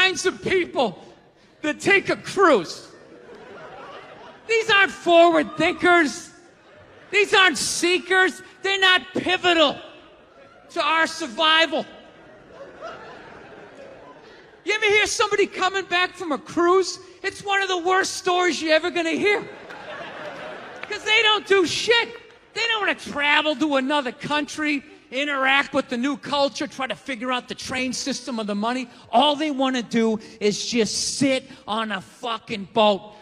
kinds of people that take a cruise. These aren't forward thinkers. These aren't seekers. They're not pivotal to our survival. You ever hear somebody coming back from a cruise? It's one of the worst stories you're ever gonna hear. Because they don't do shit. They don't want to travel to another country, interact with the new culture, try to figure out the train system or the money. All they want to do is just sit on a fucking boat.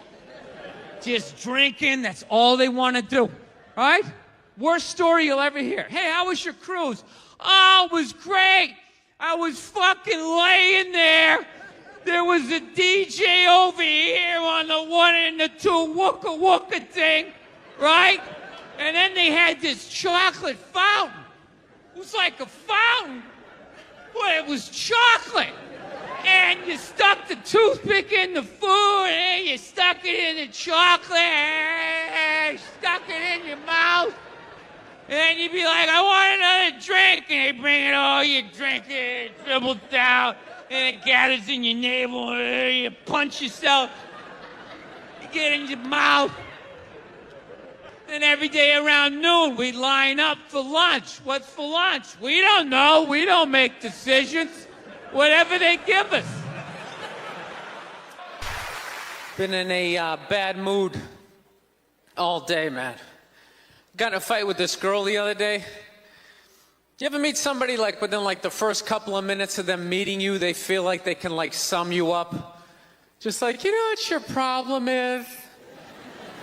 Just drinking, that's all they want to do. Right? Worst story you'll ever hear. Hey, how was your cruise? Oh, it was great. I was fucking laying there. There was a DJ over here on the 1 and the 2 wooka wooka thing, right? And then they had this chocolate fountain. It was like a fountain, but it was chocolate. And you stuck the toothpick in the food, and you stuck it in the chocolate, and you stuck it in your mouth. And you'd be like, I want another drink. And they bring it all, you drink it, it dribbles down, and it gathers in your navel, and you punch yourself. You get in your mouth. And every day around noon, we'd line up for lunch. What's for lunch? We don't know. We don't make decisions. Whatever they give us. Been in a bad mood all day, man. Got in a fight with this girl the other day. You ever meet somebody like within like the first couple of minutes of them meeting you, they feel like they can like sum you up? Just like, you know what your problem is?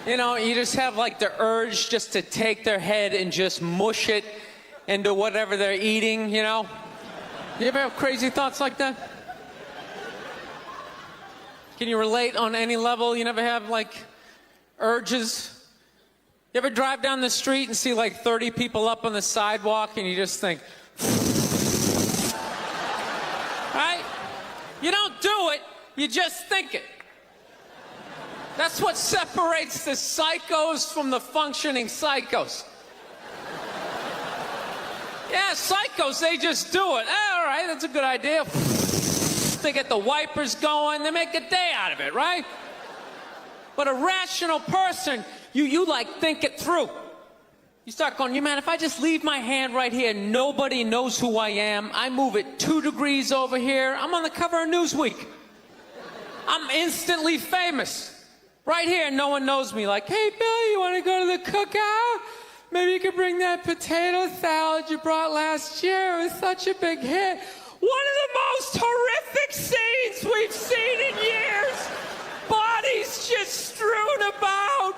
You know, you just have like the urge just to take their head and just mush it into whatever they're eating, you know? You ever have crazy thoughts like that? Can you relate on any level? You never have like urges? You ever drive down the street and see like 30 people up on the sidewalk and you just think, right? You don't do it, you just think it. That's what separates the psychos from the functioning psychos. Yeah, psychos, they just do it. All right, that's a good idea. They get the wipers going, they make a day out of it, right? But a rational person, you like think it through. You start going, man, if I just leave my hand right here, nobody knows who I am. I move it 2 degrees over here. I'm on the cover of Newsweek. I'm instantly famous. Right here, no one knows me. Like, hey, Bill, you want to go to the cookout? Maybe you could bring that potato salad you brought last year. It was such a big hit. One of the most horrific scenes we've seen in years. Bodies just strewn about.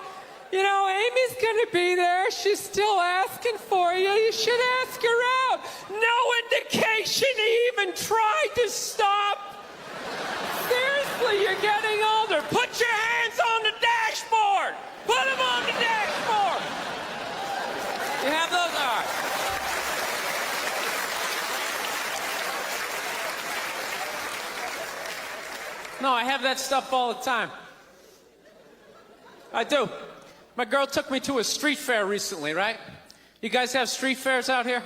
You know, Amy's gonna be there. She's still asking for you. You should ask her out. No indication he even tried to stop. Seriously, you're getting older. Put your hands on the dashboard. Put them on the dashboard. You have those? All right. No, I have that stuff all the time. I do. My girl took me to a street fair recently, right? You guys have street fairs out here?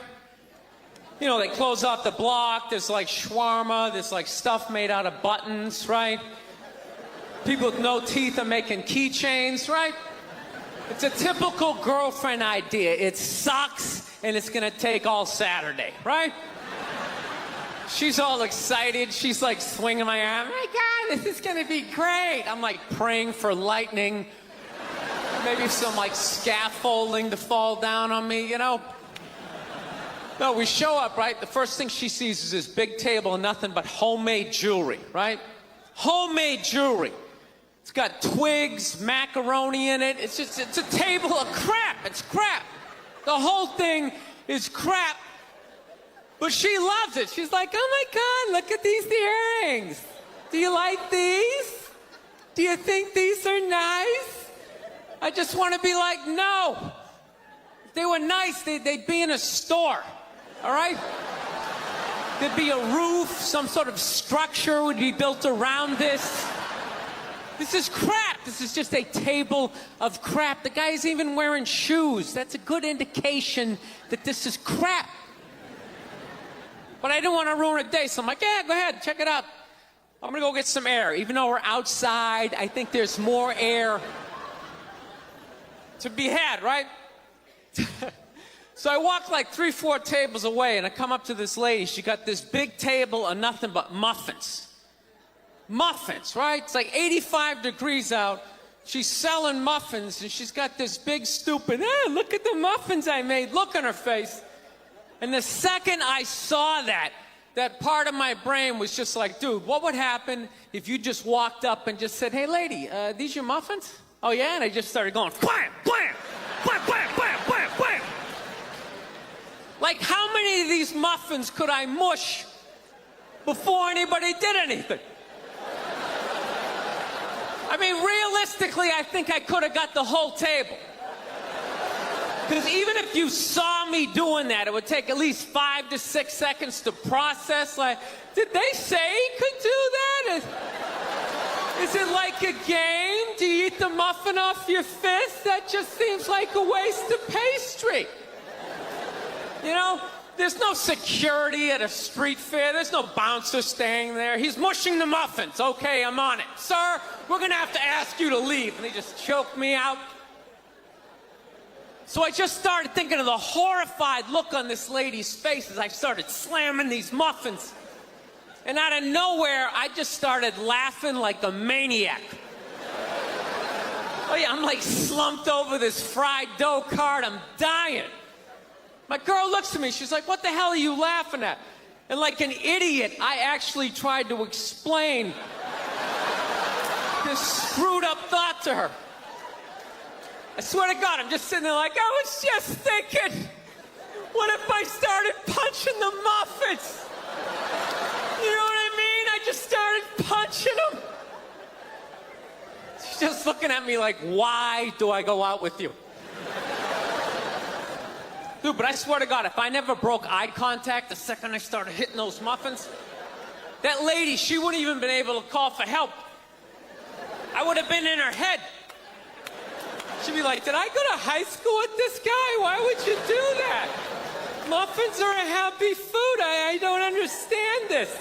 You know, they close off the block. There's like shawarma. There's like stuff made out of buttons, right? People with no teeth are making keychains, right? It's a typical girlfriend idea. It sucks, and it's gonna take all Saturday, right? She's all excited. She's like swinging my arm. Oh my God, this is gonna be great. I'm like praying for lightning. Maybe some like scaffolding to fall down on me, you know? No, we show up, right? The first thing she sees is this big table and nothing but homemade jewelry, right? Homemade jewelry. It's got twigs, macaroni in it. It's a table of crap. It's crap. The whole thing is crap. But she loves it. She's like, oh my God, look at these earrings. Do you like these? Do you think these are nice? I just want to be like, no. If they were nice, they'd be in a store, all right? There'd be a roof, some sort of structure would be built around this. This is crap. This is just a table of crap. The guy's even wearing shoes. That's a good indication that this is crap. But I didn't want to ruin a day, so I'm like, yeah, go ahead, check it out. I'm gonna go get some air. Even though we're outside, I think there's more air to be had, right? So I walk like 3-4 tables away, and I come up to this lady. She got this big table of nothing but muffins. Muffins, right? It's like 85 degrees out. She's selling muffins, and she's got this big, stupid, look at the muffins I made, look on her face. And the second I saw that part of my brain was just like, dude, what would happen if you just walked up and just said, hey, lady, these your muffins? Oh, yeah? And I just started going, blam, blam, blam, blam, blam, blam, blam. Like, how many of these muffins could I mush before anybody did anything? I mean, realistically, I think I could have got the whole table. Because even if you saw me doing that, it would take at least 5 to 6 seconds to process. Like, did they say he could do that? Is it like a game? Do you eat the muffin off your fist? That just seems like a waste of pastry. You know, there's no security at a street fair. There's no bouncer staying there. He's mushing the muffins. Okay, I'm on it. Sir, we're going to have to ask you to leave. And he just choked me out. So I just started thinking of the horrified look on this lady's face as I started slamming these muffins. And out of nowhere, I just started laughing like a maniac. Oh yeah, I'm like slumped over this fried dough cart. I'm dying. My girl looks at me, she's like, what the hell are you laughing at? And like an idiot, I actually tried to explain this screwed up thought to her. I swear to God, I'm just sitting there like, I was just thinking, what if I started punching the muffins? You know what I mean? I just started punching them. She's just looking at me like, why do I go out with you? Dude, but I swear to God, if I never broke eye contact the second I started hitting those muffins, that lady, she wouldn't even been able to call for help. I would have been in her head. She'd be like, did I go to high school with this guy? Why would you do that? Muffins are a happy food. I don't understand this.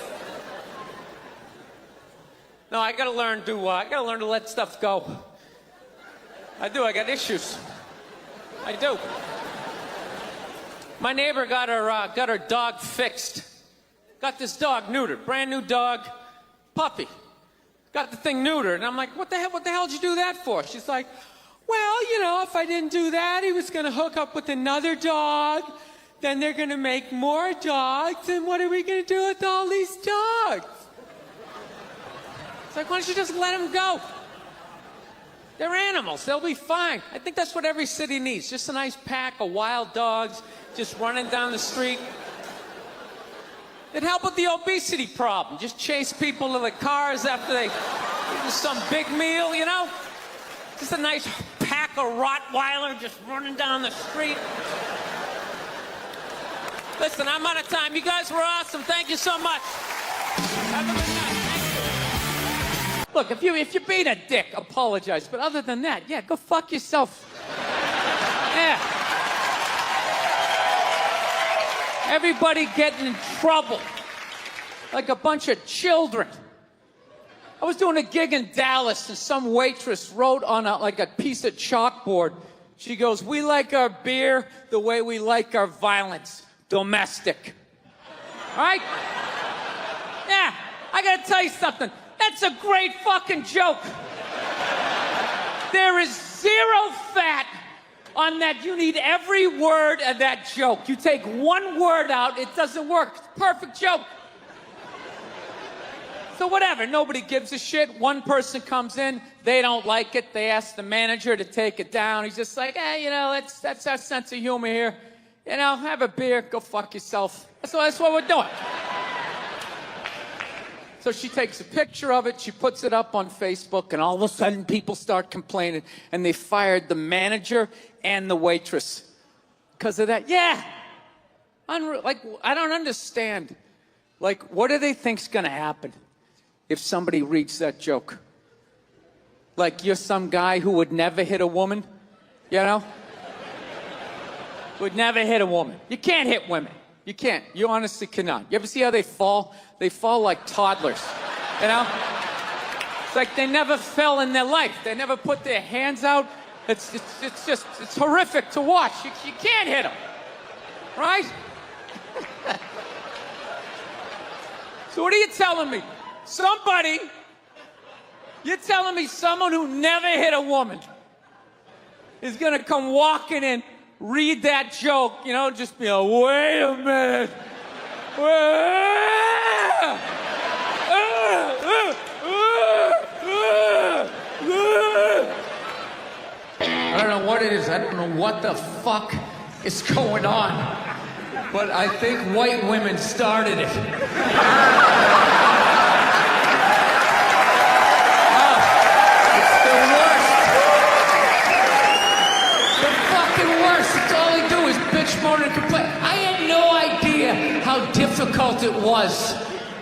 No, I gotta learn to let stuff go. I do, I got issues. I do. My neighbor got her dog fixed. Got this dog neutered, brand new dog, puppy. Got the thing neutered, and I'm like, what the hell did you do that for? She's like, well, you know, if I didn't do that, he was gonna hook up with another dog, then they're gonna make more dogs, and what are we gonna do with all these dogs? It's like, why don't you just let them go? They're animals, they'll be fine. I think that's what every city needs, just a nice pack of wild dogs just running down the street. It'd help with the obesity problem. Just chase people to the cars after they eat some big meal, you know? Just a nice pack of Rottweiler just running down the street. Listen, I'm out of time. You guys were awesome. Thank you so much. Have a good night. Thank you. Look, if you're being a dick, apologize. But other than that, yeah, go fuck yourself. Yeah. Everybody getting in trouble. Like a bunch of children. I was doing a gig in Dallas, and some waitress wrote on a piece of chalkboard. She goes, we like our beer the way we like our violence. Domestic. All right? Yeah, I gotta tell you something. That's a great fucking joke. There is zero fat on that. You need every word of that joke. You take one word out, it doesn't work. It's a perfect joke. So whatever, nobody gives a shit. One person comes in, they don't like it. They ask the manager to take it down. He's just like, hey, you know, that's our sense of humor here. You know, have a beer, go fuck yourself. That's what we're doing. So she takes a picture of it, she puts it up on Facebook, and all of a sudden people start complaining, and they fired the manager and the waitress because of that. Yeah. Like, I don't understand. Like, what do they think's gonna happen if somebody reads that joke? Like, you're some guy who would never hit a woman, you know? Would never hit a woman. You can't hit women. You can't. You honestly cannot. You ever see how they fall? They fall like toddlers. You know? It's like they never fell in their life. They never put their hands out. It's horrific to watch. You can't hit them, right? So what are you telling me? You're telling me someone who never hit a woman is gonna come walking in, read that joke, you know, just be like, wait a minute. I don't know what it is. I don't know what the fuck is going on. But I think white women started it. It's the worst. The fucking worst. It's all they do is bitch, moan, and complain. I had no idea how difficult it was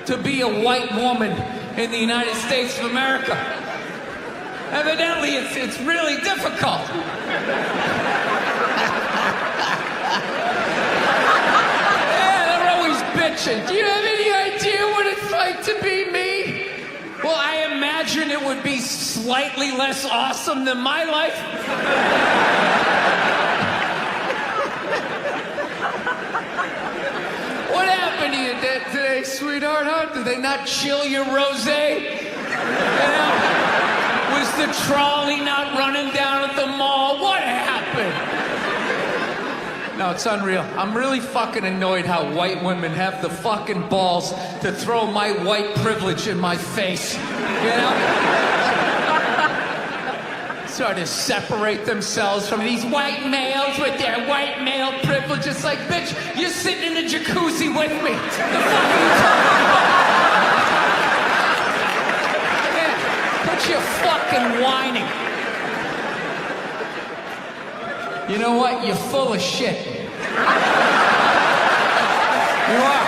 to be a white woman in the United States of America. Evidently, it's really difficult. Yeah, they're always bitching. Do you have any idea what it's like to be me? Well, I imagine it would be slightly less awesome than my life. What happened to you today, sweetheart? Huh? Did they not chill your rosé? You know? Was the trolley not running down at the mall? What happened? No, it's unreal. I'm really fucking annoyed how white women have the fucking balls to throw my white privilege in my face. You know? Sort of separate themselves from these white males with their white male privilege. It's like, bitch, you're sitting in the jacuzzi with me. The fuck are you talking about? You're fucking whining. You know what? You're full of shit. You are.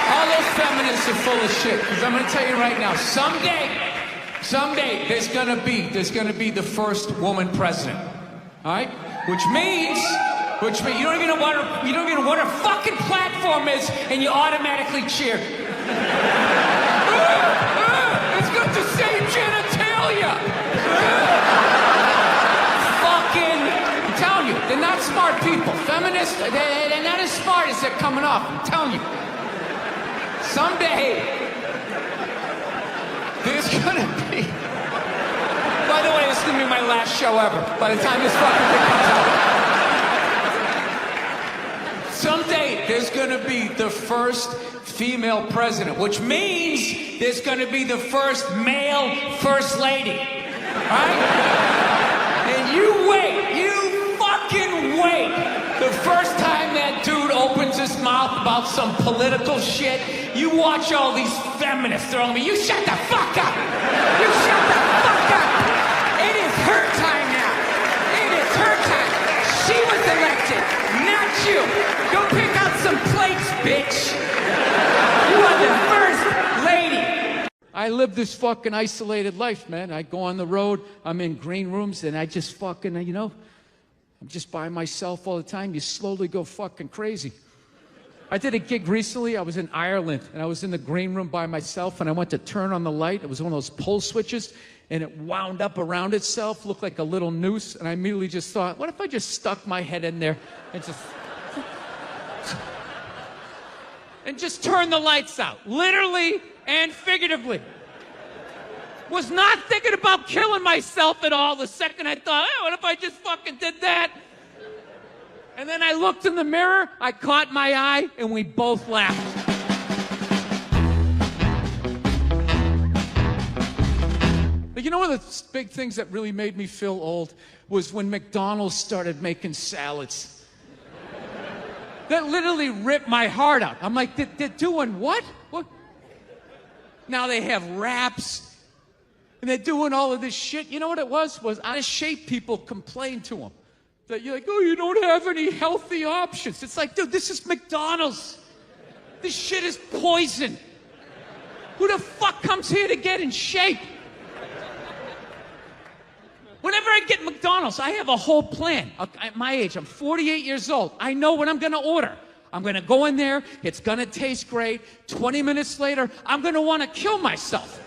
All those feminists are full of shit. Because I'm going to tell you right now, someday, there's going to be the first woman president. All right? Which means you don't even know what her fucking platform is, and you automatically cheer. It's got the same genitalia. Fucking, I'm telling you, they're not smart people. Feminists, they're not as smart as they're coming off. I'm telling you. Someday, there's gonna be. By the way, this is gonna be my last show ever. By the time this fucking thing comes out. Someday, there's going to be the first female president, which means there's going to be the first male first lady. Right? And you wait. You fucking wait. The first time that dude opens his mouth about some political shit, you watch all these feminists throwing me. You shut the fuck up. You shut the fuck up. It is her time now. It is her time. She was elected, not you. Go pick out some plates, bitch. You are the first lady. I live this fucking isolated life, man. I go on the road, I'm in green rooms, and I just fucking, you know, I'm just by myself all the time. You slowly go fucking crazy. I did a gig recently. I was in Ireland, and I was in the green room by myself, and I went to turn on the light. It was one of those pull switches, and it wound up around itself, looked like a little noose, and I immediately just thought, what if I just stuck my head in there and just turn the lights out, literally and figuratively. Was not thinking about killing myself at all the second I thought, hey, what if I just fucking did that? And then I looked in the mirror, I caught my eye, and we both laughed. But you know one of the big things that really made me feel old was when McDonald's started making salads. That literally ripped my heart out. I'm like, they're doing what? What? Now they have wraps. And they're doing all of this shit. You know what it was? Was out of shape people complained to them. That you're like, oh, you don't have any healthy options. It's like, dude, this is McDonald's. This shit is poison. Who the fuck comes here to get in shape? Whenever I get McDonald's, I have a whole plan. At my age, I'm 48 years old. I know what I'm going to order. I'm going to go in there. It's going to taste great. 20 minutes later, I'm going to want to kill myself.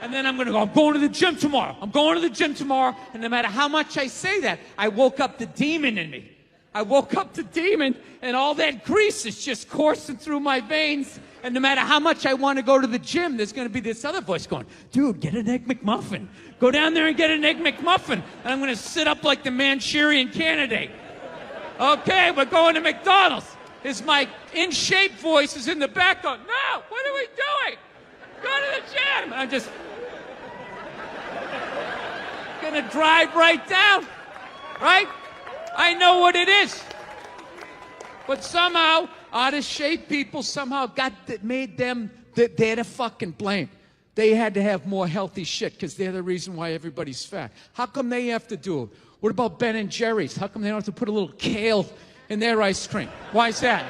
And then I'm going to go, I'm going to the gym tomorrow. I'm going to the gym tomorrow. And no matter how much I say that, I woke up the demon in me. I woke up the demon, and all that grease is just coursing through my veins. And no matter how much I want to go to the gym, there's going to be this other voice going, dude, get an Egg McMuffin. Go down there and get an Egg McMuffin. And I'm going to sit up like the Manchurian Candidate. Okay, we're going to McDonald's. My in-shape voice is in the back going, no, what are we doing? Go to the gym. I'm just going to drive right down, right? I know what it is. But somehow, out-of-shape people somehow made them, they're the fucking blame. They had to have more healthy shit because they're the reason why everybody's fat. How come they have to do it? What about Ben and Jerry's? How come they don't have to put a little kale in their ice cream? Why is that?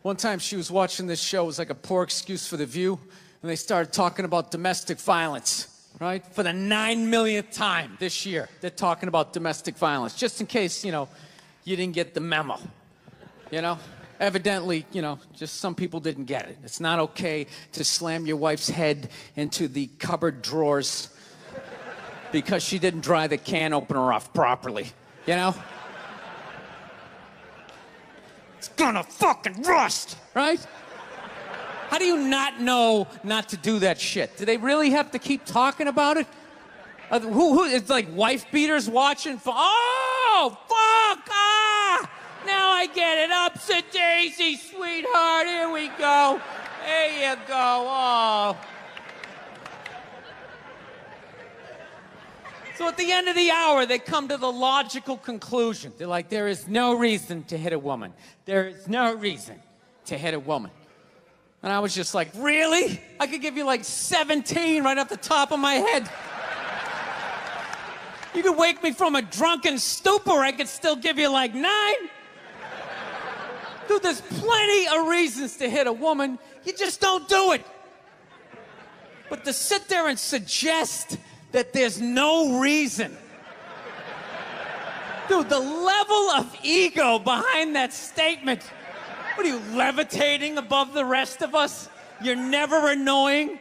One time she was watching this show. It was like a poor excuse for The View. And they started talking about domestic violence, right? For the 9 millionth time this year, they're talking about domestic violence. Just in case, you didn't get the memo. Evidently, just some people didn't get it. It's not okay to slam your wife's head into the cupboard drawers because she didn't dry the can opener off properly, It's gonna fucking rust, right? How do you not know not to do that shit? Do they really have to keep talking about it? It's like wife beaters watching. Oh, fuck! Ah! Now I get it. Upsy-daisy, sweetheart. Here we go. There you go. Oh. So at the end of the hour, they come to the logical conclusion. They're like, there is no reason to hit a woman. There is no reason to hit a woman. And I was just like, really? I could give you like 17 right off the top of my head. You could wake me from a drunken stupor, I could still give you like 9. Dude, there's plenty of reasons to hit a woman. You just don't do it. But to sit there and suggest that there's no reason. Dude, the level of ego behind that statement. What are you, levitating above the rest of us? You're never annoying?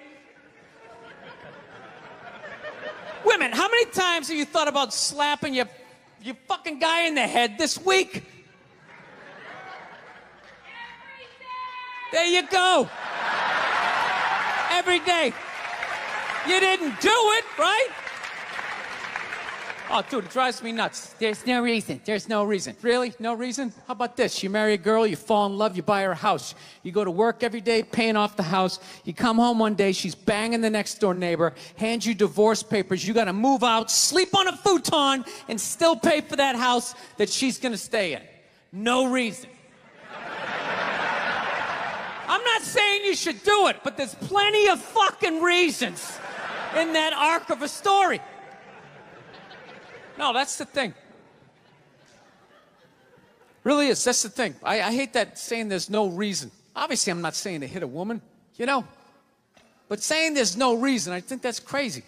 Women, how many times have you thought about slapping your fucking guy in the head this week? There you go. Every day. You didn't do it, right? Oh, dude, it drives me nuts. There's no reason. There's no reason. Really? No reason? How about this? You marry a girl, you fall in love, you buy her a house. You go to work every day, paying off the house. You come home one day, she's banging the next door neighbor, hands you divorce papers. You got to move out, sleep on a futon, and still pay for that house that she's going to stay in. No reason. I'm not saying you should do it, but there's plenty of fucking reasons in that arc of a story. No, that's the thing. Really is. That's the thing. I hate that saying there's no reason. Obviously, I'm not saying to hit a woman, But saying there's no reason, I think that's crazy.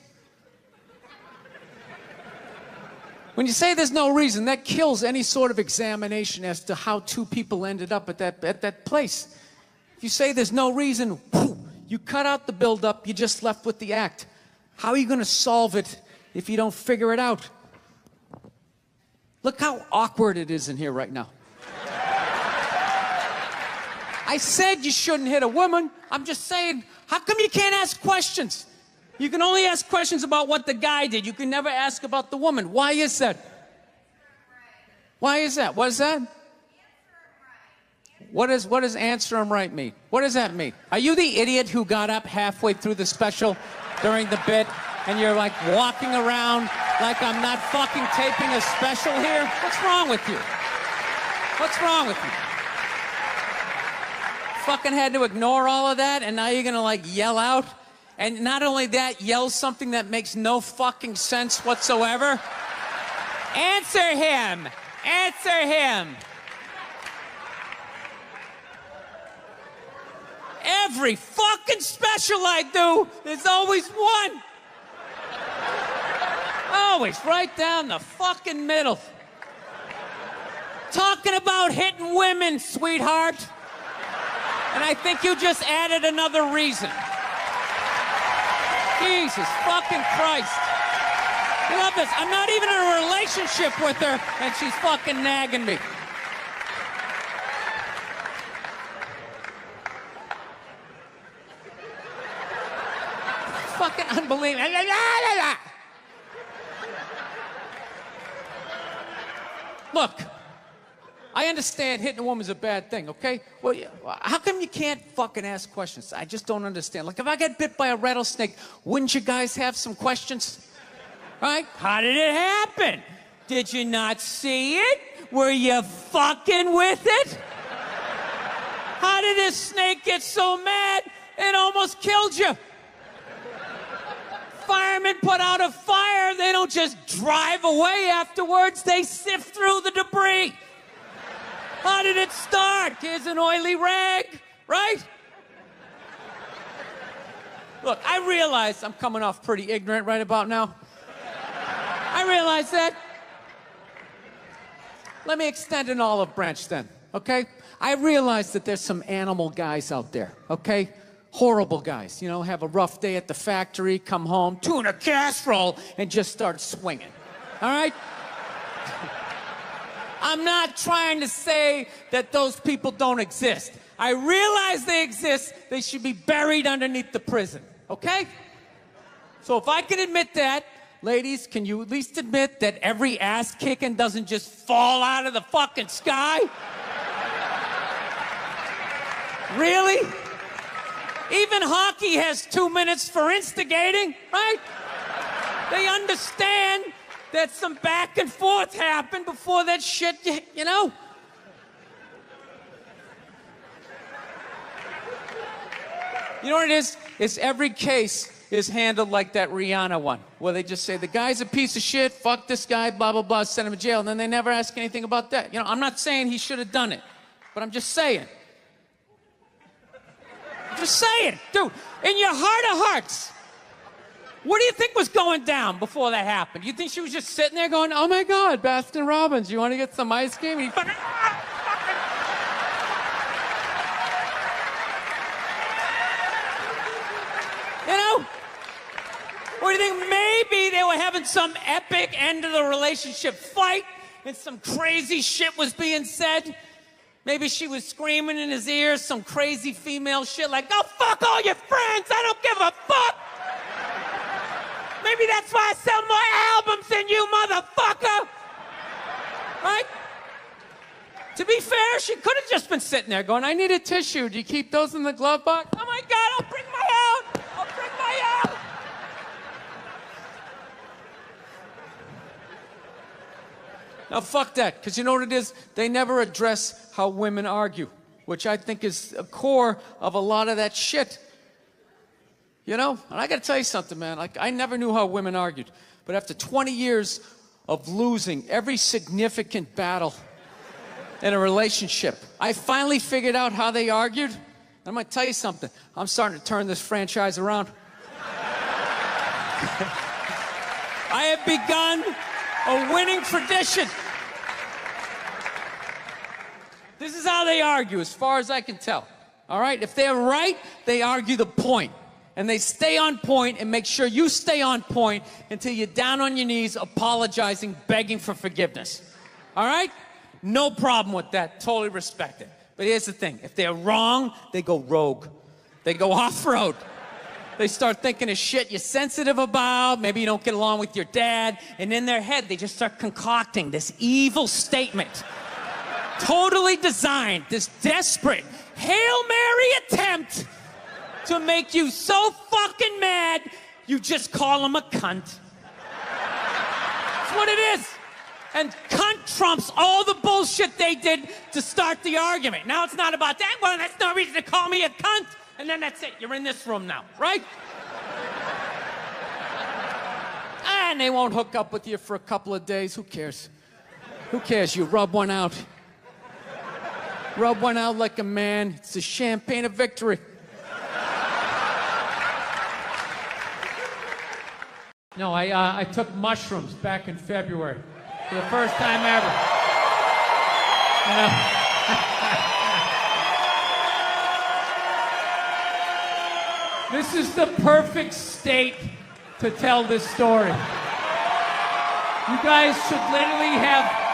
When you say there's no reason, that kills any sort of examination as to how two people ended up at that place. If you say there's no reason, you cut out the build-up, you're just left with the act. How are you going to solve it if you don't figure it out? Look how awkward it is in here right now. I said you shouldn't hit a woman. I'm just saying, how come you can't ask questions? You can only ask questions about what the guy did. You can never ask about the woman. Why is that? Why is that? What is that? What does answer him right mean? What does that mean? Are you the idiot who got up halfway through the special during the bit and you're like walking around like I'm not fucking taping a special here? What's wrong with you? What's wrong with you? Fucking had to ignore all of that and now you're gonna like yell out? And not only that, yell something that makes no fucking sense whatsoever? Answer him! Answer him! Every fucking special I do, there's always one. Oh, Always right down the fucking middle. Talking about hitting women, sweetheart. And I think you just added another reason. Jesus fucking Christ. You love this. I'm not even in a relationship with her, and she's fucking nagging me. Fucking unbelievable. Look, I understand hitting a woman's a bad thing, okay? Well, how come you can't fucking ask questions? I just don't understand. Like, if I get bit by a rattlesnake, wouldn't you guys have some questions? Right? How did it happen? Did you not see it? Were you fucking with it? How did this snake get so mad it almost killed you? Firemen put out a fire, they don't just drive away afterwards, they sift through the debris. How did it start? Here's an oily rag, right? Look, I realize I'm coming off pretty ignorant right about now. I realize that. Let me extend an olive branch then, okay? I realize that there's some animal guys out there, okay? Horrible guys, you know, have a rough day at the factory, come home, tuna casserole, and just start swinging, all right? I'm not trying to say that those people don't exist. I realize they exist. They should be buried underneath the prison, okay? So if I can admit that, ladies, can you at least admit that every ass kicking doesn't just fall out of the fucking sky? Really? Even hockey has 2 minutes for instigating, right? They understand that some back and forth happened before that shit, you know? You know what it is? It's every case is handled like that Rihanna one, where they just say, the guy's a piece of shit, fuck this guy, blah, blah, blah, send him to jail, and then they never ask anything about that. You know, I'm not saying he should have done it, but I'm just saying. Just saying, dude, in your heart of hearts, what do you think was going down before that happened? You think she was just sitting there going, oh my God, Baskin Robbins, you want to get some ice cream? And he fucking, you know? Or do you think maybe they were having some epic end of the relationship fight and some crazy shit was being said? Maybe she was screaming in his ears some crazy female shit like, go fuck all your friends, I don't give a fuck. Maybe that's why I sell more albums than you, motherfucker. Right? To be fair, she could have just been sitting there going, I need a tissue. Do you keep those in the glove box? Oh my God, I'll bring my out. I'll bring my out. Now, fuck that, because you know what it is? They never address how women argue, which I think is a core of a lot of that shit. You know? And I got to tell you something, man. Like, I never knew how women argued. But after 20 years of losing every significant battle in a relationship, I finally figured out how they argued. And I'm going to tell you something. I'm starting to turn this franchise around. I have begun a winning tradition. This is how they argue, as far as I can tell. All right? If they're right, they argue the point. And they stay on point and make sure you stay on point until you're down on your knees, apologizing, begging for forgiveness. All right? No problem with that. Totally respect it. But here's the thing. If they're wrong, they go rogue. They go off-road. They start thinking of shit you're sensitive about. Maybe you don't get along with your dad. And in their head, they just start concocting this evil statement. Totally designed, this desperate Hail Mary attempt to make you so fucking mad, you just call him a cunt. That's what it is. And cunt trumps all the bullshit they did to start the argument. Now it's not about that. Well, that's no reason to call me a cunt. And then that's it. You're in this room now, right? And they won't hook up with you for a couple of days. Who cares? Who cares? You rub one out. Rub one out like a man. It's the champagne of victory. No, I took mushrooms back in February for the first time ever. You know? This is the perfect state to tell this story. You guys should literally have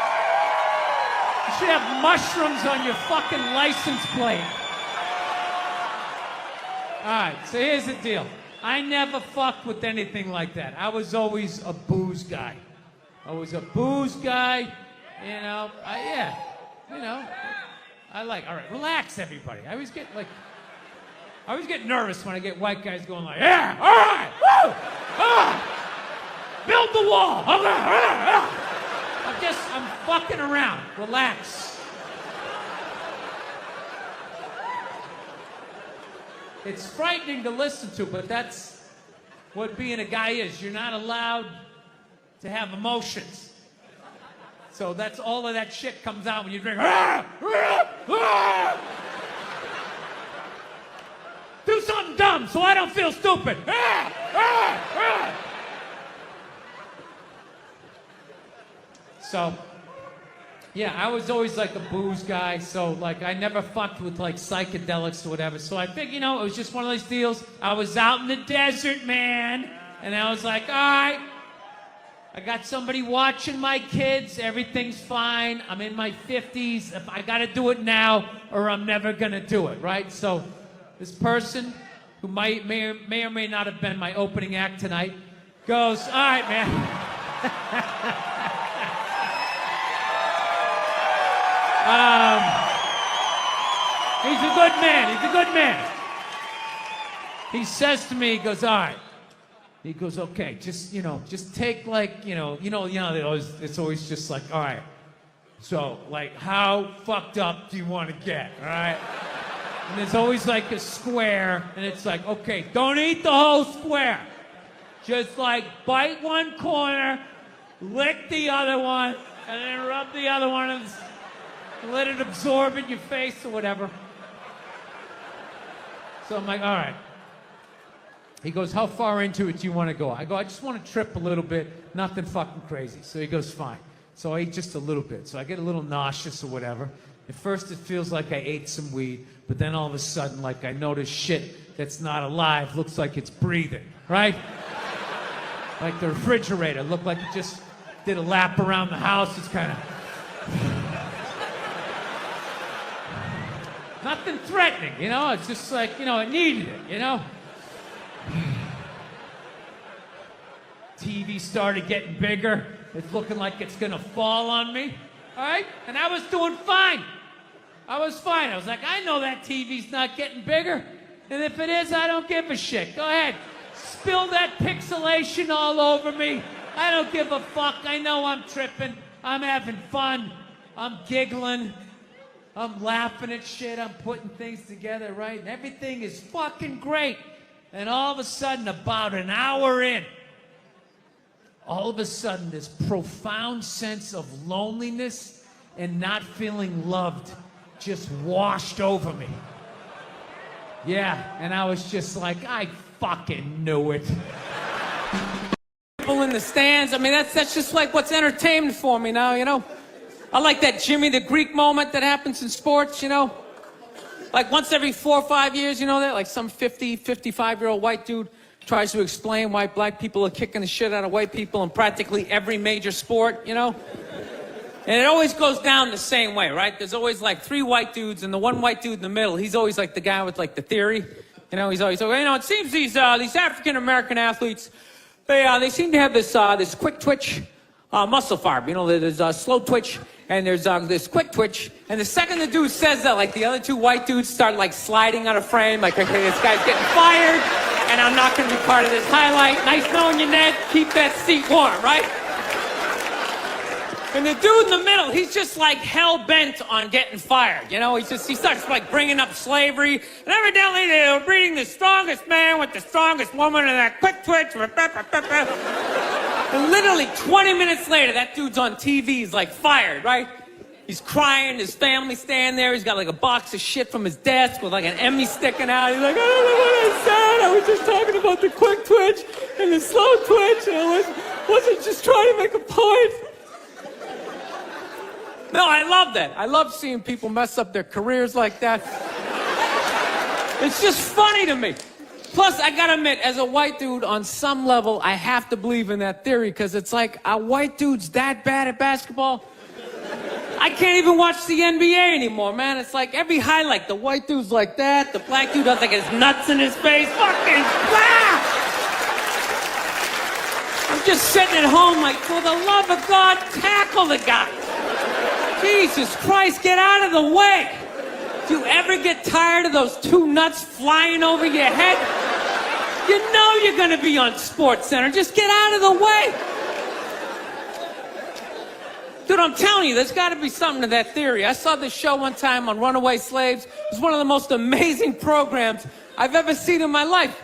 mushrooms on your fucking license plate. All right, so here's the deal. I never fucked with anything like that. I was always a booze guy. I was a booze guy, you know. Yeah, you know. All right, relax, everybody. I always get nervous when I get white guys going like, yeah, all right, woo, build the wall. I'm fucking around. Relax. It's frightening to listen to, but that's what being a guy is. You're not allowed to have emotions. So that's all of that shit comes out when you drink. Do something dumb so I don't feel stupid. So, yeah, I was always like a booze guy, so like I never fucked with like psychedelics or whatever. So I figured, you know, it was just one of those deals. I was out in the desert, man, and I was like, all right, I got somebody watching my kids. Everything's fine. I'm in my 50s. I got to do it now or I'm never going to do it, right? So this person who may or may not have been my opening act tonight goes, all right, man. He's a good man. He's a good man. He says to me, he goes, all right. He goes, okay, just take like, it's always just like, all right. So, like, how fucked up do you want to get, all right? And there's always like a square, and it's like, okay, don't eat the whole square. Just like bite one corner, lick the other one, and then rub the other one and let it absorb in your face or whatever. So I'm like, all right. He goes, how far into it do you want to go? I go, I just want to trip a little bit, nothing fucking crazy. So he goes, fine. So I ate just a little bit. So I get a little nauseous or whatever. At first it feels like I ate some weed, but then all of a sudden, like I notice shit that's not alive looks like it's breathing, right? Like the refrigerator looked like it just did a lap around the house. It's kind of... Nothing threatening, you know? It's just like, it needed it, you know? TV started getting bigger. It's looking like it's gonna fall on me, all right? And I was doing fine. I was fine. I was like, I know that TV's not getting bigger. And if it is, I don't give a shit. Go ahead. Spill that pixelation all over me. I don't give a fuck. I know I'm tripping. I'm having fun. I'm giggling. I'm laughing at shit. I'm putting things together, right? And everything is fucking great. And all of a sudden, about an hour in, all of a sudden, this profound sense of loneliness and not feeling loved just washed over me. Yeah, and I was just like, I fucking knew it. People in the stands, I mean, that's just like what's entertainment for me now, you know? I like that Jimmy the Greek moment that happens in sports, you know? Like once every 4 or 5 years, you know that? Like some 50, 55-year-old white dude tries to explain why black people are kicking the shit out of white people in practically every major sport, you know? And it always goes down the same way, right? There's always like 3 white dudes, and the one white dude in the middle, he's always like the guy with like the theory. You know, he's always, it seems these African-American athletes, they seem to have this quick twitch muscle fiber. You know, there's a slow twitch, and there's this quick twitch. And the second the dude says that, like the other 2 white dudes start like sliding out of frame, like, okay, this guy's getting fired, and I'm not going to be part of this highlight. Nice knowing you, Ned. Keep that seat warm, right? And the dude in the middle, he's just like hell-bent on getting fired, you know? He starts like bringing up slavery, and evidently they were breeding the strongest man with the strongest woman, and that quick twitch. And literally 20 minutes later, that dude's on TV, he's like fired, right? He's crying, his family's standing there. He's got like a box of shit from his desk with like an Emmy sticking out. He's like, I don't know what I said. I was just talking about the quick twitch and the slow twitch, and I wasn't just trying to make a point. No, I love that. I love seeing people mess up their careers like that. It's just funny to me. Plus, I gotta admit, as a white dude, on some level, I have to believe in that theory, because it's like, are white dudes that bad at basketball? I can't even watch the NBA anymore, man. It's like every highlight, the white dude's like that, the black dude has like his nuts in his face. Fucking I'm just sitting at home like, for the love of God, tackle the guy. Jesus Christ, get out of the way. Do you ever get tired of those two nuts flying over your head? You know you're gonna be on Sports Center. Just get out of the way. Dude, I'm telling you, there's gotta be something to that theory. I saw this show one time on runaway slaves. It was one of the most amazing programs I've ever seen in my life.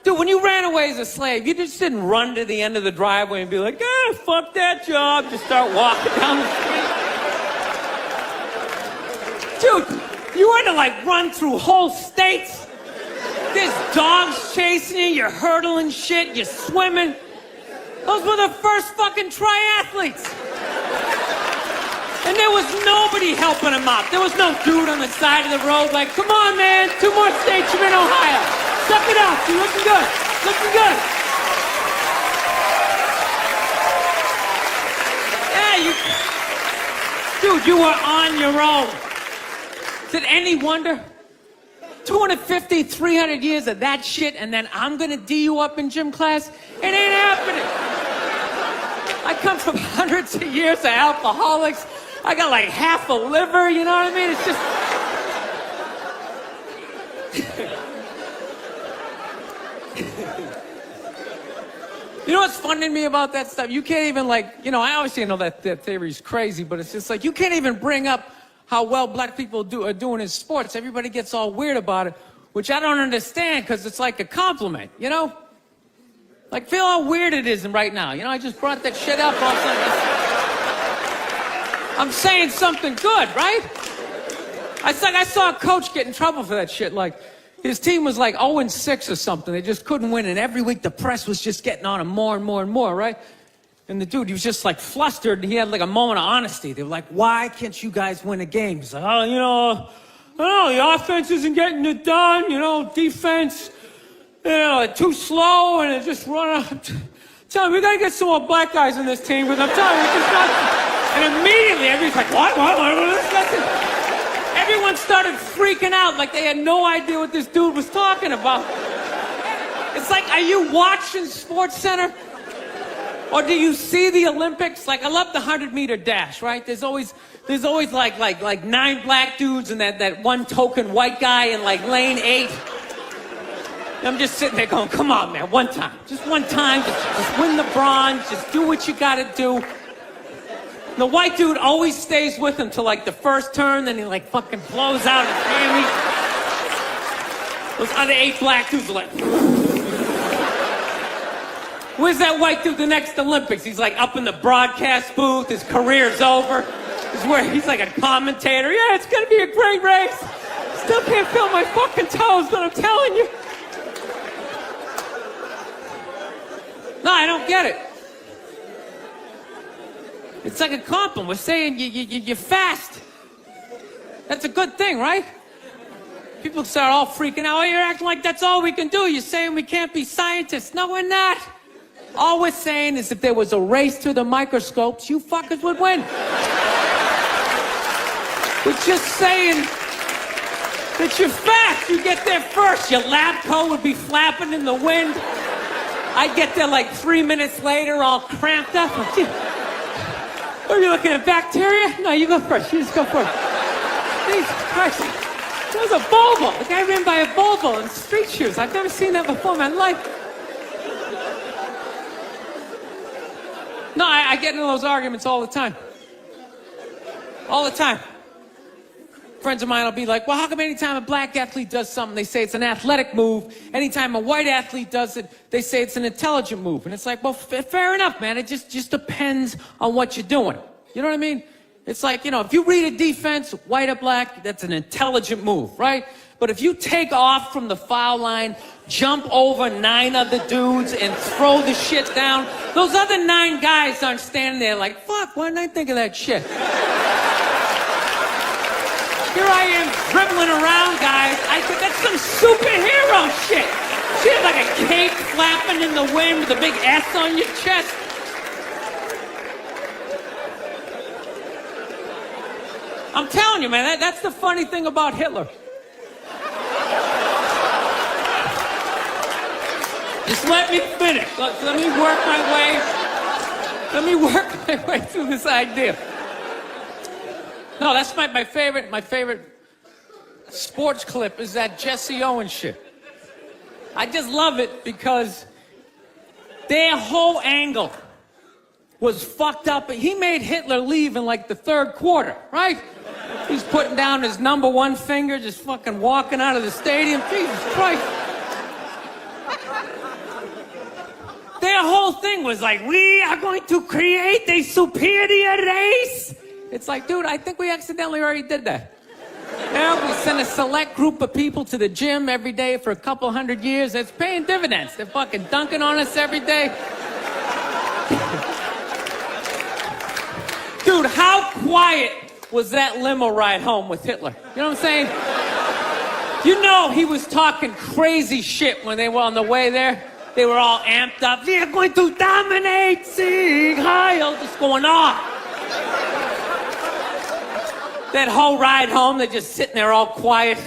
Dude, when you ran away as a slave, you just didn't run to the end of the driveway and be like, fuck that job. Just start walking down the street. Dude, you had to like run through whole states. There's dogs chasing you, you're hurdling shit, you're swimming. Those were the first fucking triathletes. And there was nobody helping them out. There was no dude on the side of the road like, come on, man, 2 more states, you're in Ohio. Suck it up, you're looking good, looking good. Yeah, dude, you were on your own. Is it any wonder? 250, 300 years of that shit, and then I'm gonna D you up in gym class? It ain't happening. I come from hundreds of years of alcoholics. I got like half a liver, you know what I mean? It's just... You know what's funny to me about that stuff? You can't even like, you know, I obviously know that theory's crazy, but it's just like, you can't even bring up how well black people are doing in sports. Everybody gets all weird about it, which I don't understand, because it's like a compliment, you know? Like, feel how weird it is right now. You know, I just brought that shit up all of a sudden. I'm saying something good, right? I saw a coach get in trouble for that shit. Like, his team was like 0-6 or something. They just couldn't win, and every week the press was just getting on him more and more and more, right? And the dude, he was just like flustered, and he had like a moment of honesty. They were like, why can't you guys win a game? He's like, oh, you know, I don't know, the offense isn't getting it done, you know, defense, you know, too slow, and it just run out. Tell me, we gotta get some more black guys on this team, because I'm telling you, it's just not... And immediately, everybody's like, what? Everyone started freaking out like they had no idea what this dude was talking about. It's like, are you watching Sports Center? Or do you see the Olympics? Like, I love the 100-meter dash, right? There's always like 9 black dudes and that one token white guy in like lane 8. And I'm just sitting there going, come on, man, one time. Just one time, just win the bronze, just do what you gotta do. The white dude always stays with him till like the first turn, then he like fucking blows out his hammy. Those other 8 black dudes are like... Where's that white dude the next Olympics? He's like up in the broadcast booth, his career's over. He's like a commentator. Yeah, it's gonna be a great race. Still can't feel my fucking toes, but I'm telling you. No, I don't get it. It's like a compliment. We're saying you're fast. That's a good thing, right? People start all freaking out. Oh, you're acting like that's all we can do. You're saying we can't be scientists. No, we're not. All we're saying is if there was a race to the microscopes, you fuckers would win. We're just saying that you're fast. You get there first. Your lab coat would be flapping in the wind. I'd get there like 3 minutes later, all cramped up. Are you looking at bacteria? No, you go first. You just go first. Jesus Christ. That was a Volvo. The guy ran by a Volvo in street shoes. I've never seen that before in my life. No, I get into those arguments all the time. All the time. Friends of mine will be like, well, how come anytime a black athlete does something, they say it's an athletic move. Anytime a white athlete does it, they say it's an intelligent move. And it's like, well, fair enough, man. It just depends on what you're doing. You know what I mean? It's like, you know, if you read a defense, white or black, that's an intelligent move, right? But if you take off from the foul line, jump over 9 other dudes, and throw the shit down, those other 9 guys aren't standing there like, fuck, why didn't I think of that shit? Here I am dribbling around, guys. I think that's some superhero shit. She had like a cape flapping in the wind with a big S on your chest. I'm telling you, man, that's the funny thing about Hitler. Just let me finish. Let me work my way. Let me work my way through this idea. No, that's my favorite sports clip is that Jesse Owens shit. I just love it because their whole angle was fucked up. He made Hitler leave in like the 3rd quarter, right? He's putting down his number 1 finger, just fucking walking out of the stadium. Jesus Christ. Their whole thing was like, we are going to create a superior race. It's like, dude, I think we accidentally already did that. Yeah, we send a select group of people to the gym every day for a couple 100 years. It's paying dividends. They're fucking dunking on us every day. Dude, how quiet was that limo ride home with Hitler? You know what I'm saying? You know he was talking crazy shit when they were on the way there. They were all amped up. We are going to dominate, Sieg Heil, just going off. That whole ride home, they're just sitting there all quiet.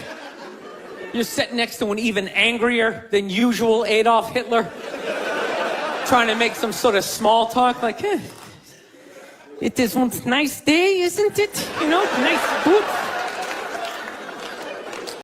You're sitting next to an even angrier than usual Adolf Hitler, trying to make some sort of small talk, like, it is one nice day, isn't it? You know, nice boots.